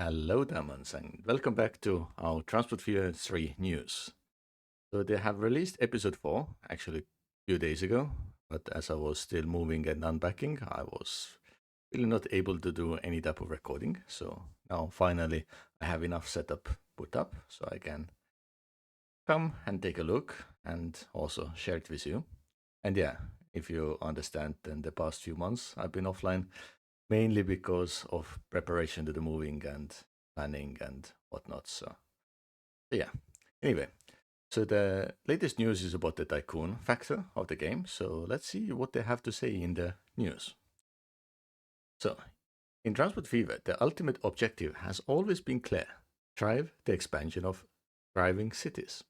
Hello, Diamonds, and welcome back to our Transport Fever 3 news. So, they have released episode 4 actually a few days ago, but as I was still moving and unpacking, I was really not able to do any type of recording. So, now finally, I have enough setup put up so I can come and take a look and also share it with you. And yeah, if you understand, in the past few months, I've been offline mainly because of preparation to the moving and planning and whatnot. So yeah. Anyway, so the latest news is about the Tycoon factor of the game. So let's see what they have to say in the news. So in Transport Fever, the ultimate objective has always been clear: drive the expansion of thriving cities,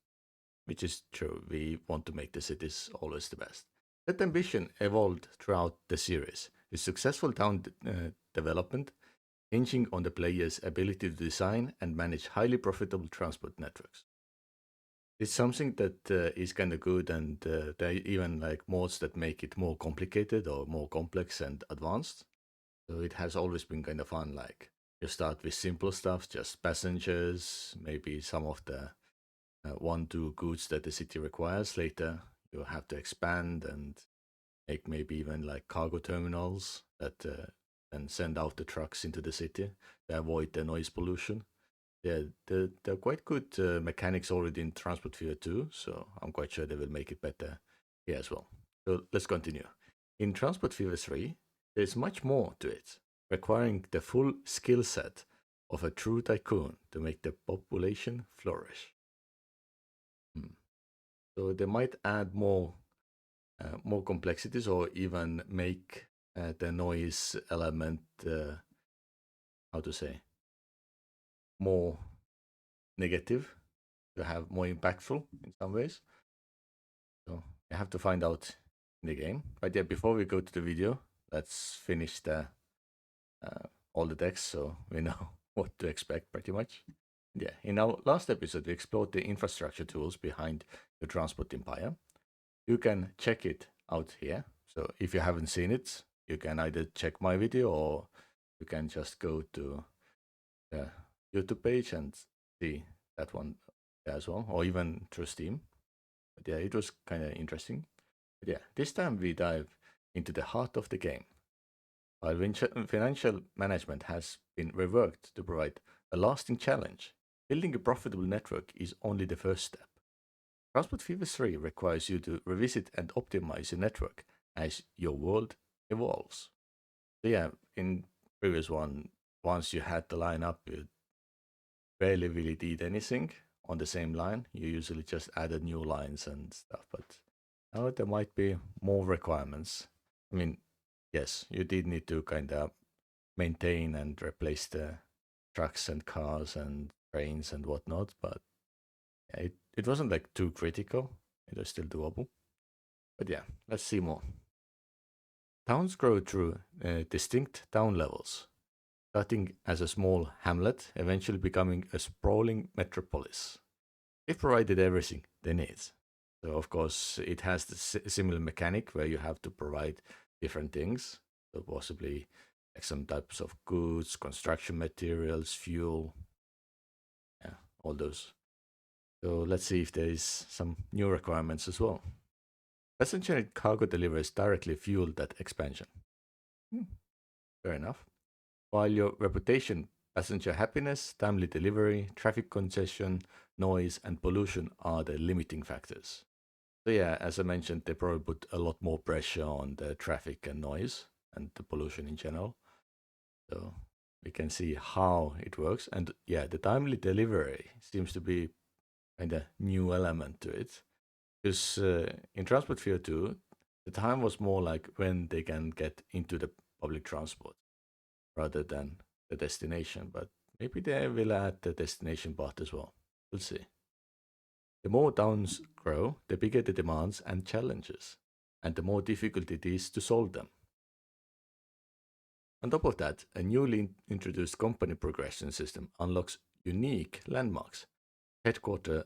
which is true. We want to make the cities always the best. That ambition evolved throughout the series, with successful town development hinging on the player's ability to design and manage highly profitable transport networks. It's something that is kind of good, and there are even like modes that make it more complicated or more complex and advanced. So it has always been kind of fun. Like you start with simple stuff, just passengers, maybe some of the one two goods that the city requires. Later, you have to expand and make maybe even like cargo terminals that and send out the trucks into the city to avoid the noise pollution. Yeah, they're quite good mechanics already in Transport Fear 2, so I'm quite sure they will make it better here as well. So let's continue. In Transport Fever 3, there's much more to it, requiring the full skill set of a true tycoon to make the population flourish. Hmm. So they might add more complexities or even make the noise element, how to say, more negative, to have more impactful in some ways. So you have to find out in the game. But yeah, before we go to the video, let's finish the all the decks so we know what to expect pretty much. Yeah, in our last episode, we explored the infrastructure tools behind the Transport Empire. You can check it out here. So if you haven't seen it, you can either check my video or you can just go to the YouTube page and see that one as well, or even through Steam. But yeah, it was kind of interesting. But yeah, this time we dive into the heart of the game. While financial management has been reworked to provide a lasting challenge, building a profitable network is only the first step. Transport Fever 3 requires you to revisit and optimize your network as your world evolves. So yeah, in previous one, once you had the line up, you barely really did anything on the same line. You usually just added new lines and stuff, but now there might be more requirements. I mean, yes, you did need to kind of maintain and replace the trucks and cars and trains and whatnot, but yeah, it wasn't like too critical. It was still doable. But yeah, let's see more. Towns grow through distinct town levels, starting as a small hamlet, eventually becoming a sprawling metropolis. It provided everything they need. So of course, it has the similar mechanic where you have to provide different things. So possibly like some types of goods, construction materials, fuel, yeah, all those. So let's see if there is some new requirements as well. Passenger and cargo deliveries directly fuel that expansion. Hmm, fair enough. While your reputation, passenger happiness, timely delivery, traffic congestion, noise, and pollution are the limiting factors. So yeah, as I mentioned, they probably put a lot more pressure on the traffic and noise and the pollution in general. So we can see how it works. And yeah, the timely delivery seems to be kind of new element to it. Because in Transport Fear 2, the time was more like when they can get into the public transport rather than the destination. But maybe they will add the destination part as well. We'll see. The more towns grow, the bigger the demands and challenges, and the more difficult it is to solve them. On top of that, a newly introduced company progression system unlocks unique landmarks, headquarter,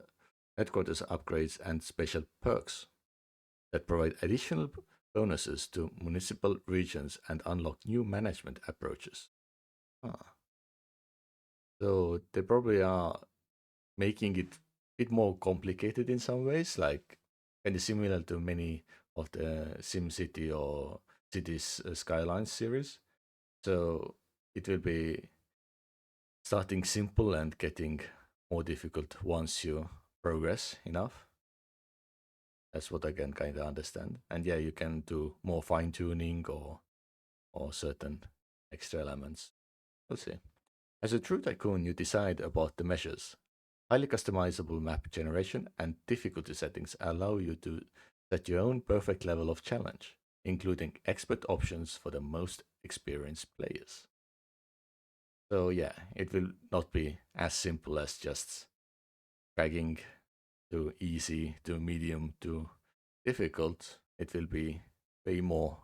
headquarters upgrades, and special perks that provide additional bonuses to municipal regions and unlock new management approaches. Ah. So they probably are making it a bit more complicated in some ways, like kind of similar to many of the SimCity or Cities Skylines series. So it will be starting simple and getting more difficult once you progress enough. That's what I can kind of understand. And yeah, you can do more fine tuning or certain extra elements. We'll see. As a true tycoon, you decide about the measures. Highly customizable map generation and difficulty settings allow you to set your own perfect level of challenge, including expert options for the most experienced players. So yeah, it will not be as simple as just dragging to easy to medium to difficult. It will be way more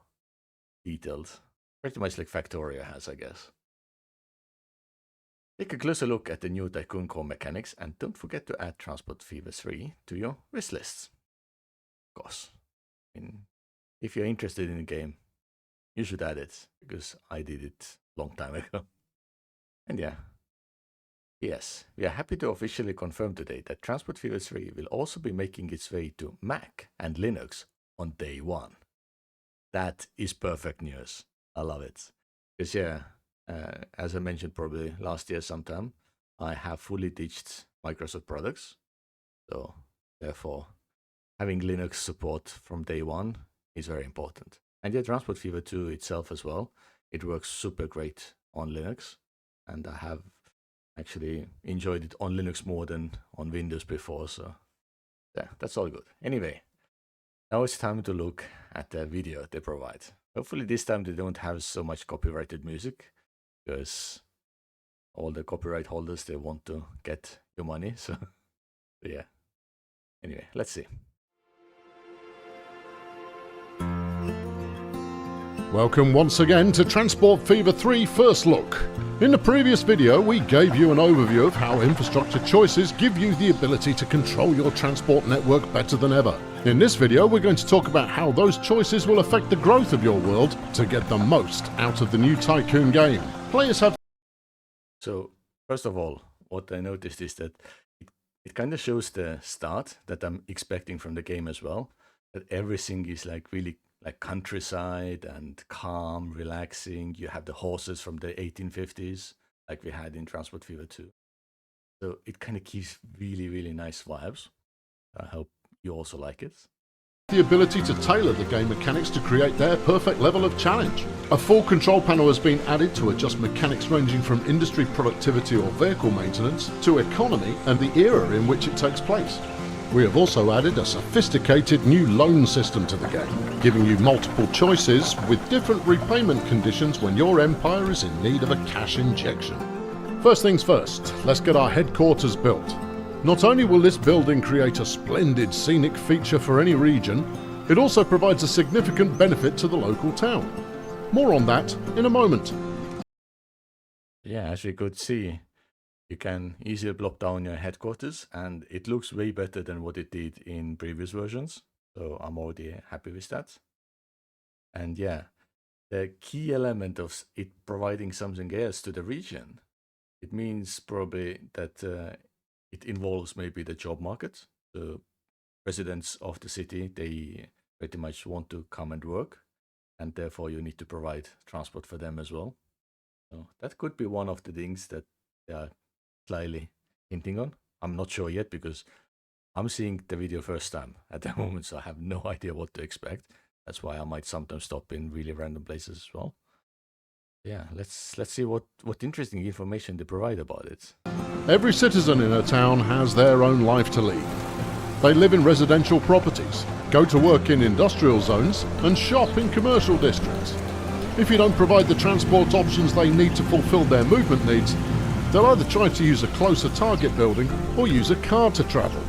detailed, pretty much like Factorio has, I guess. Take a closer look at the new Tycoon core mechanics and don't forget to add Transport Fever 3 to your wish lists. Of course, I mean, if you're interested in the game, you should add it because I did it a long time ago. And yeah, yes, we are happy to officially confirm today that Transport Fever 3 will also be making its way to Mac and Linux on day one. That is perfect news. I love it. Because yeah, as I mentioned probably last year sometime, I have fully ditched Microsoft products. So therefore, having Linux support from day one is very important. And yeah, Transport Fever 2 itself as well. It works super great on Linux. And I have actually enjoyed it on Linux more than on Windows before. So yeah, that's all good. Anyway, now it's time to look at the video they provide. Hopefully this time they don't have so much copyrighted music because all the copyright holders, they want to get your money. So yeah, anyway, let's see. Welcome once again to Transport Fever 3 First Look. In the previous video we gave you an overview of how infrastructure choices give you the ability to control your transport network better than ever. In this video we're going to talk about how those choices will affect the growth of your world to get the most out of the new Tycoon game. Players have... So first of all, what I noticed is that it kind of shows the start that I'm expecting from the game as well. That everything is like really like countryside and calm, relaxing. You have the horses from the 1850s, like we had in Transport Fever 2. So it kind of gives really, really nice vibes. I hope you also like it. The ability to tailor the game mechanics to create their perfect level of challenge. A full control panel has been added to adjust mechanics ranging from industry productivity or vehicle maintenance to economy and the era in which it takes place. We have also added a sophisticated new loan system to the game, giving you multiple choices with different repayment conditions when your empire is in need of a cash injection. First things first, let's get our headquarters built. Not only will this building create a splendid scenic feature for any region, it also provides a significant benefit to the local town. More on that in a moment. Yeah, as we could see, you can easily block down your headquarters and it looks way better than what it did in previous versions. So I'm already happy with that. And yeah, the key element of it providing something else to the region, it means probably that it involves maybe the job market. The residents of the city, they pretty much want to come and work, and therefore you need to provide transport for them as well. So that could be one of the things that they are slightly hinting on. I'm not sure yet because I'm seeing the video first time at the moment, so I have no idea what to expect. That's why I might sometimes stop in really random places as well. Yeah, let's see what interesting information they provide about it. Every citizen in a town has their own life to lead. They live in residential properties, go to work in industrial zones, and shop in commercial districts. If you don't provide the transport options they need to fulfill their movement needs, they'll either try to use a closer target building or use a car to travel.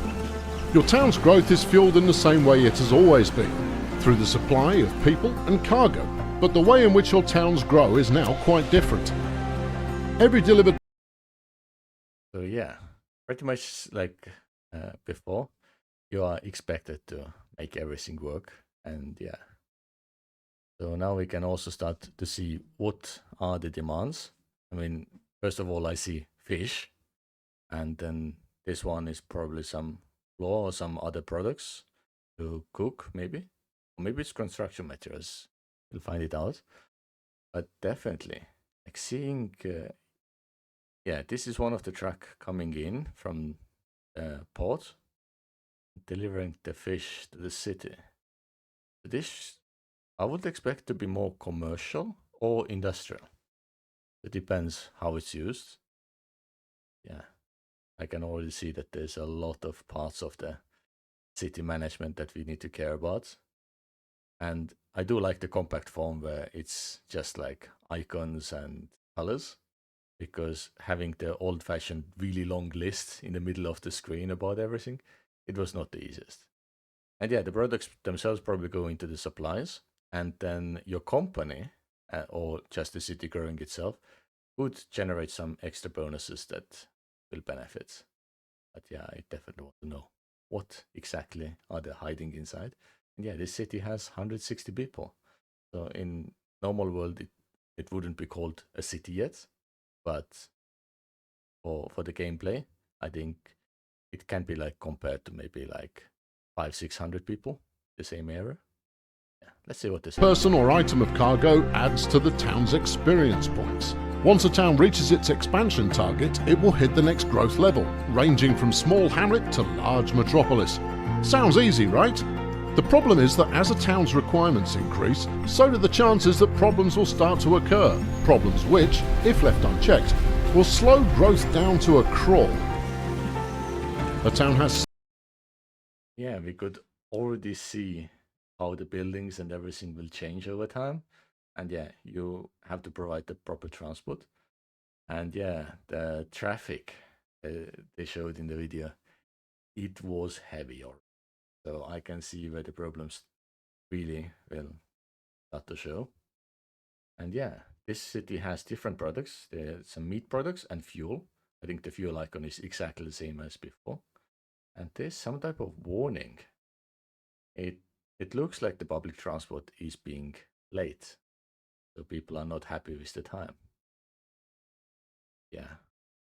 Your town's growth is fueled in the same way it has always been, through the supply of people and cargo, but the way in which your towns grow is now quite different. Every delivered... So yeah, pretty much like before, you are expected to make everything work, and yeah. So now we can also start to see what are the demands. I mean, first of all, I see fish, and then this one is probably some flour or some other products to cook, maybe. Or maybe it's construction materials. We'll find it out. But definitely, like seeing, yeah, this is one of the truck coming in from the port, delivering the fish to the city. This I would expect to be more commercial or industrial. It depends how it's used. Yeah, I can already see that there's a lot of parts of the city management that we need to care about. And I do like the compact form where it's just like icons and colors, because having the old fashioned, really long list in the middle of the screen about everything, it was not the easiest. And yeah, the products themselves probably go into the supplies, and then your company or just the city growing itself would generate some extra bonuses that will benefit. But yeah, I definitely want to know what exactly are they hiding inside. And yeah, this city has 160 people. So in normal world, it wouldn't be called a city yet, but for the gameplay, I think it can be like compared to maybe like 500-600 people, the same area. Yeah, let's see what this person or item of cargo adds to the town's experience points. Once a town reaches its expansion target, it will hit the next growth level, ranging from small hamlet to large metropolis. Sounds easy, right? The problem is that as a town's requirements increase, so do the chances that problems will start to occur. Problems which, if left unchecked, will slow growth down to a crawl. A town has... Yeah, we could already see how the buildings and everything will change over time. And yeah, you have to provide the proper transport. And yeah, the traffic they showed in the video, it was heavy. So I can see where the problems really will start to show. And yeah, this city has different products. There's some meat products and fuel. I think the fuel icon is exactly the same as before. And there's some type of warning. It it looks like the public transport is being late. So people are not happy with the time. Yeah,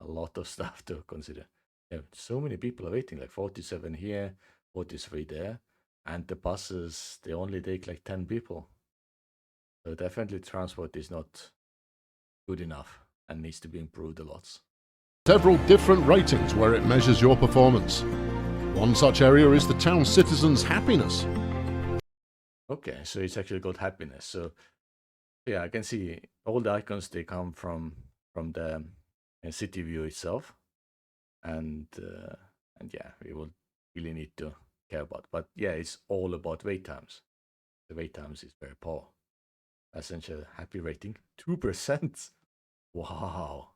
a lot of stuff to consider. Yeah, so many people are waiting, like 47 here, 43 there. And the buses, they only take like 10 people. So definitely transport is not good enough and needs to be improved a lot. several different ratings where it measures your performance. One such area is the town citizens' happiness. Okay, so it's actually called happiness. So yeah, I can see all the icons, they come from the city view itself, and yeah, we will really need to care about. But yeah, it's all about wait times. The wait times is very poor. Passenger happy rating 2%. Wow.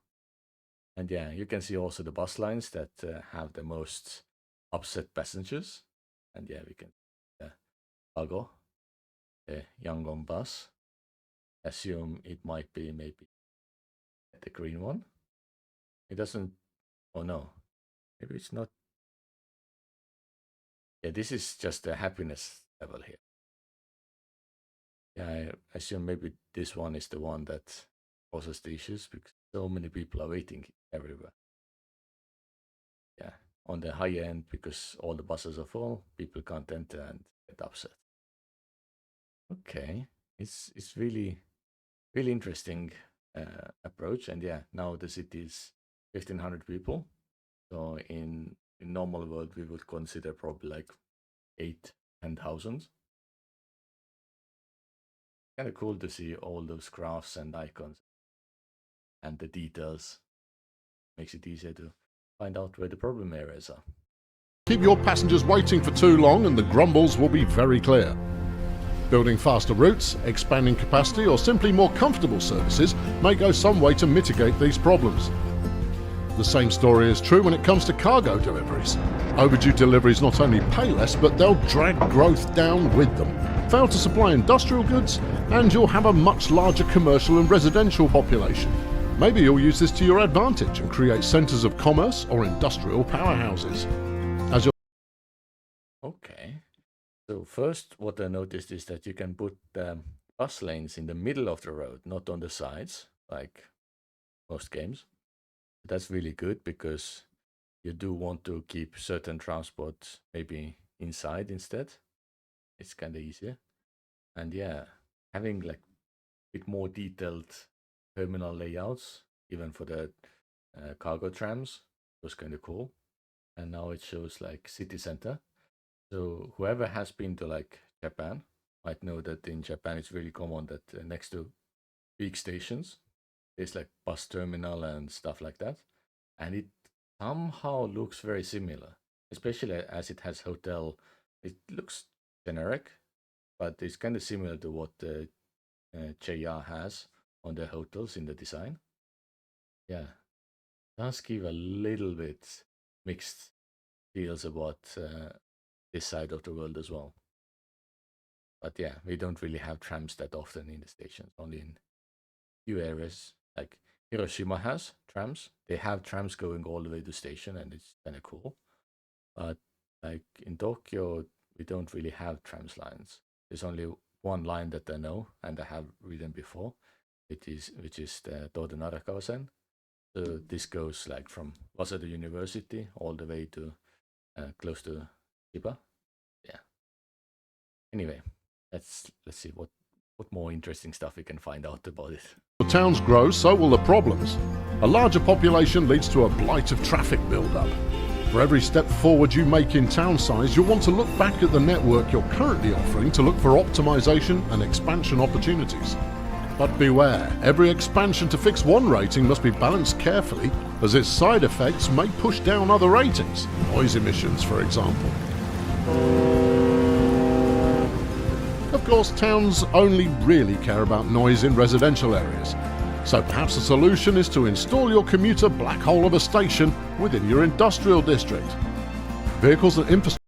And yeah, you can see also the bus lines that have the most upset passengers. And yeah, we can cargo, the Yangon bus. Assume it might be maybe the green one. It doesn't. Oh no, maybe it's not. Yeah, this is just the happiness level here. Yeah, I assume maybe this one is the one that causes the issues because so many people are waiting everywhere. Yeah, on the high end, because all the buses are full, people can't enter and get upset. Okay, it's really interesting approach, and yeah, now the city is 1,500 people. So in normal world, we would consider probably like 8-10,000. Kind of cool to see all those graphs and icons and the details. Makes it easier to find out where the problem areas are. Keep your passengers waiting for too long and the grumbles will be very clear. Building faster routes, expanding capacity, or simply more comfortable services may go some way to mitigate these problems. The same story is true when it comes to cargo deliveries. Overdue deliveries not only pay less, but they'll drag growth down with them. Fail to supply industrial goods, and you'll have a much larger commercial and residential population. Maybe you'll use this to your advantage and create centres of commerce or industrial powerhouses. As your Okay. So first, what I noticed is that you can put bus lanes in the middle of the road, not on the sides, like most games. That's really good because you do want to keep certain transport maybe inside instead. It's kind of easier. And yeah, having like a bit more detailed terminal layouts, even for the cargo trams, was kind of cool. And now it shows like city center. So whoever has been to like Japan might know that in Japan it's really common that next to big stations there's like bus terminal and stuff like that, and it somehow looks very similar, especially as it has hotel. It looks generic, but it's kind of similar to what JR has on their hotels in the design. Yeah, does give a little bit mixed feels about this side of the world as well. But yeah, we don't really have trams that often in the stations, only in few areas. Like Hiroshima has trams. They have trams going all the way to station, and it's kind of cool. But like in Tokyo, we don't really have trams lines. There's only one line that I know, and I have ridden before. Which is the Toda Narakawa-sen. So this goes like from Waseda University all the way to close to Chiba. Yeah. Anyway, let's see what more interesting stuff we can find out about it. The towns grow, so will the problems. A larger population leads to a blight of traffic build-up. For every step forward you make in town size, you'll want to look back at the network you're currently offering to look for optimization and expansion opportunities. But beware, every expansion to fix one rating must be balanced carefully, as its side effects may push down other ratings, noise emissions for example. Of course, towns only really care about noise in residential areas, so perhaps the solution is to install your commuter black hole of a station within your industrial district. Vehicles and infrastructure.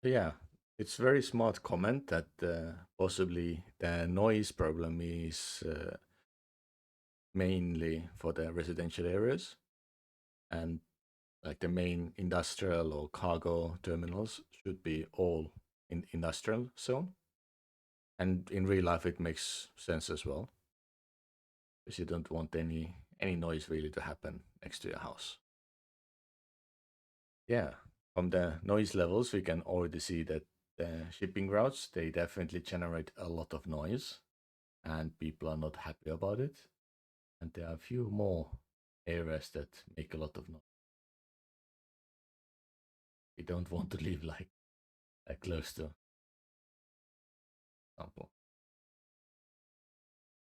Yeah, it's very smart comment that possibly the noise problem is mainly for the residential areas, and like the main industrial or cargo terminals should be all in industrial zone. And in real life, it makes sense as well, because you don't want any noise really to happen next to your house. Yeah, from the noise levels, we can already see that the shipping routes, they definitely generate a lot of noise, and people are not happy about it. And there are a few more areas that make a lot of noise. We don't want to live like close to example.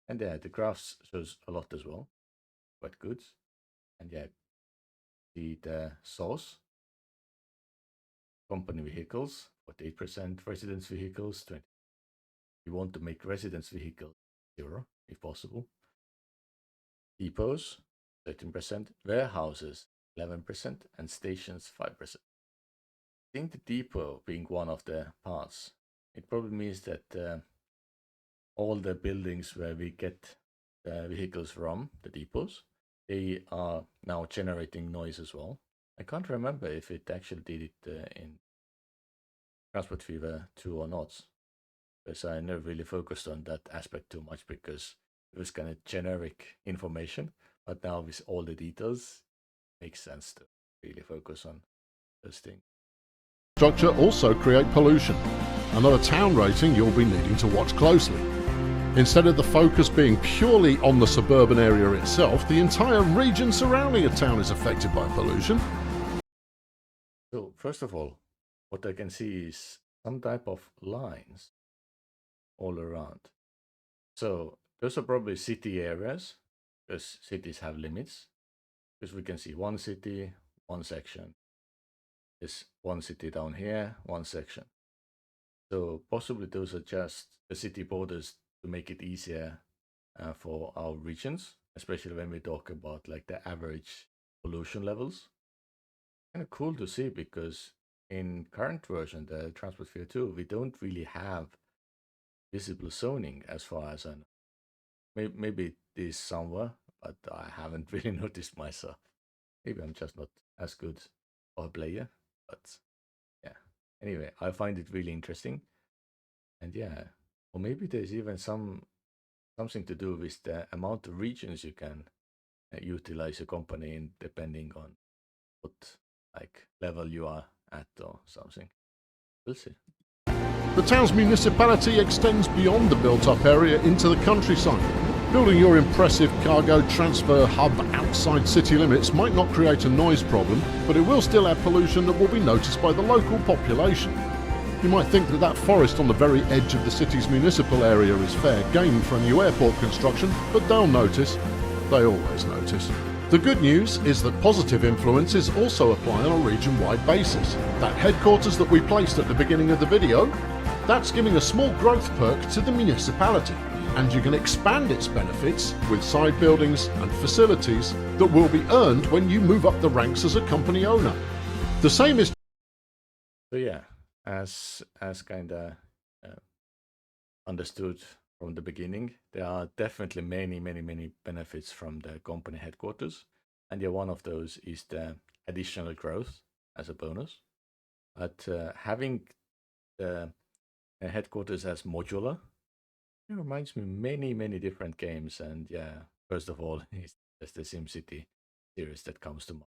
And yeah, the graphs shows a lot as well, quite good. And yeah, the source company vehicles 48%, residence vehicles 20. We want to make residence vehicles zero if possible. Depots 13%, warehouses 11%, and stations 5%. I think the depot being one of the parts, it probably means that all the buildings where we get the vehicles from, the depots, they are now generating noise as well. I can't remember if it actually did it in Transport Fever 2 or not, because I never really focused on that aspect too much because it was kind of generic information. But now with all the details, it makes sense to really focus on those things. Structure also create pollution, another town rating you'll be needing to watch closely. Instead of the focus being purely on the suburban area itself, the entire region surrounding a town is affected by pollution. So first of all, what I can see is some type of lines all around. So those are probably city areas, because cities have limits. Because we can see one city, one section. There's one city down here, one section. So possibly those are just the city borders to make it easier for our regions, especially when we talk about like the average pollution levels. Kind of cool to see because in current version, the Transport Sphere 2, we don't really have visible zoning as far as I know. Maybe it is somewhere, but I haven't really noticed myself. Maybe I'm just not as good of a player, but yeah. Anyway, I find it really interesting. And yeah, or maybe there's even something to do with the amount of regions you can utilize your company in depending on what like level you are at or something. We'll see. The town's municipality extends beyond the built-up area into the countryside. Building your impressive cargo transfer hub outside city limits might not create a noise problem, but it will still add pollution that will be noticed by the local population. You might think that forest on the very edge of the city's municipal area is fair game for a new airport construction, but they'll notice. They always notice. The good news is that positive influences also apply on a region-wide basis. That headquarters that we placed at the beginning of the video, that's giving a small growth perk to the municipality, and you can expand its benefits with side buildings and facilities that will be earned when you move up the ranks as a company owner. The same is... So yeah, as kind of understood from the beginning, there are definitely many benefits from the company headquarters, and yeah, one of those is the additional growth as a bonus. But having the headquarters as modular, it reminds me many different games. And yeah, first of all, it's just the SimCity series that comes to mind,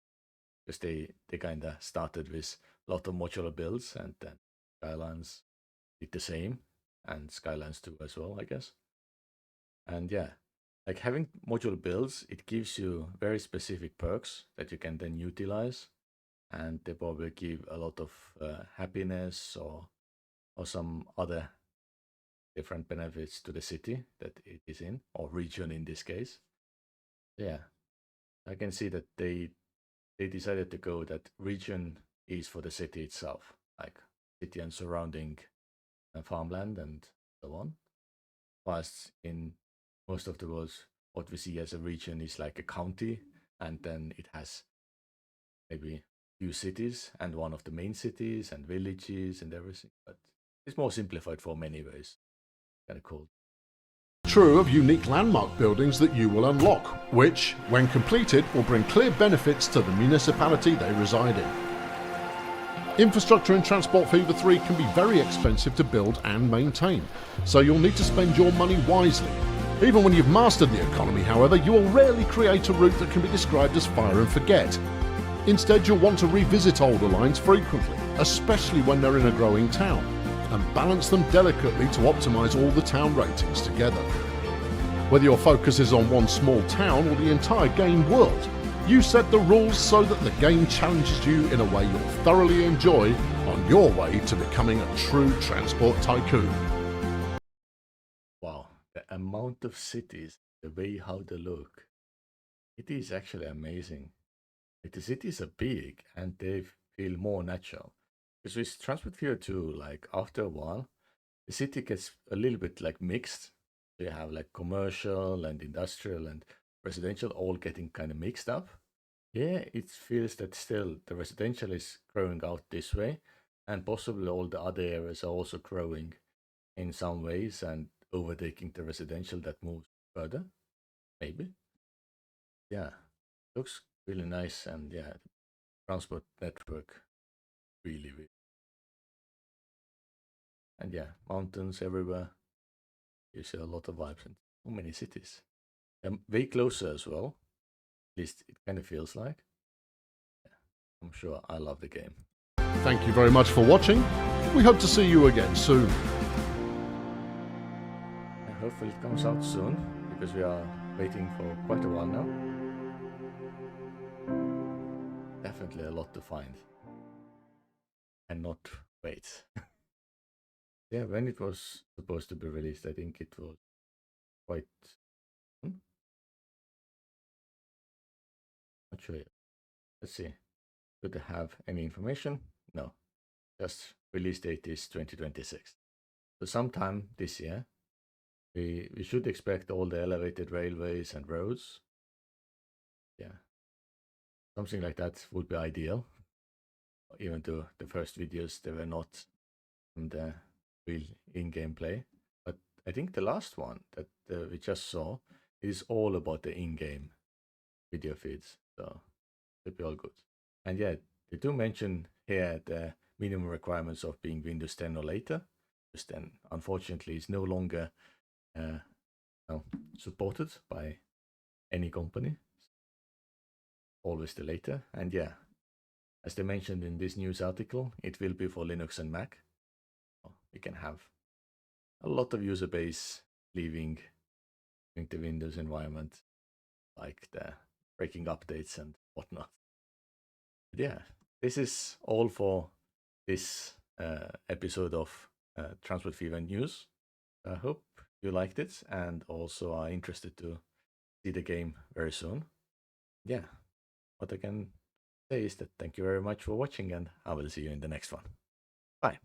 because they kind of started with a lot of modular builds, and then Skylines did the same, and Skylines 2 as well, I guess. And yeah, like having modular builds, it gives you very specific perks that you can then utilize, and they probably give a lot of happiness or some other different benefits to the city that it is in, or region in this case. Yeah, I can see that they decided to go that region is for the city itself, like city and surrounding farmland and so on. Whilst in most of the world, what we see as a region is like a county, and then it has maybe few cities and one of the main cities and villages and everything. But it's more simplified for many ways. Kind of cool. True of unique landmark buildings that you will unlock, which, when completed, will bring clear benefits to the municipality they reside in. Infrastructure and transport for Fever 3 can be very expensive to build and maintain, so you'll need to spend your money wisely. Even when you've mastered the economy, however, you will rarely create a route that can be described as fire and forget. Instead, you'll want to revisit older lines frequently, especially when they're in a growing town, and balance them delicately to optimise all the town ratings together. Whether your focus is on one small town or the entire game world, you set the rules so that the game challenges you in a way you'll thoroughly enjoy on your way to becoming a true transport tycoon. Wow, the amount of cities, the way how they look, it is actually amazing. Like the cities are big and they feel more natural. Because with Transport Fear 2, like after a while, the city gets a little bit like mixed. So you have like commercial and industrial and residential all getting kind of mixed up. Yeah, it feels that still the residential is growing out this way, and possibly all the other areas are also growing in some ways and overtaking the residential that moves further. Maybe. Yeah, looks really nice, and yeah, the transport network really. And yeah, mountains everywhere. You see a lot of vibes and so many cities. Way closer as well. At least it kind of feels like. Yeah, I'm sure I love the game. Thank you very much for watching. We hope to see you again soon. And hopefully it comes out soon, because we are waiting for quite a while now. Definitely a lot to find. And not wait. Yeah, when it was supposed to be released, I think it was quite... Not sure yet. Let's see. Do they have any information? No. Just release date is 2026. So sometime this year, we should expect all the elevated railways and roads. Yeah. Something like that would be ideal. Even though the first videos, they were not from the real in-game play. But I think the last one that we just saw is all about the in-game video feeds. So it'll be all good. And yeah, they do mention here the minimum requirements of being Windows 10 or later. Windows 10, unfortunately, is no longer supported by any company. always the later. And yeah, as they mentioned in this news article, it will be for Linux and Mac. You can have a lot of user base leaving the Windows environment, like the breaking updates and whatnot. But yeah, this is all for this episode of Transport Fever News. I hope you liked it and also are interested to see the game very soon. Yeah, what I can say is that thank you very much for watching, and I will see you in the next one. Bye.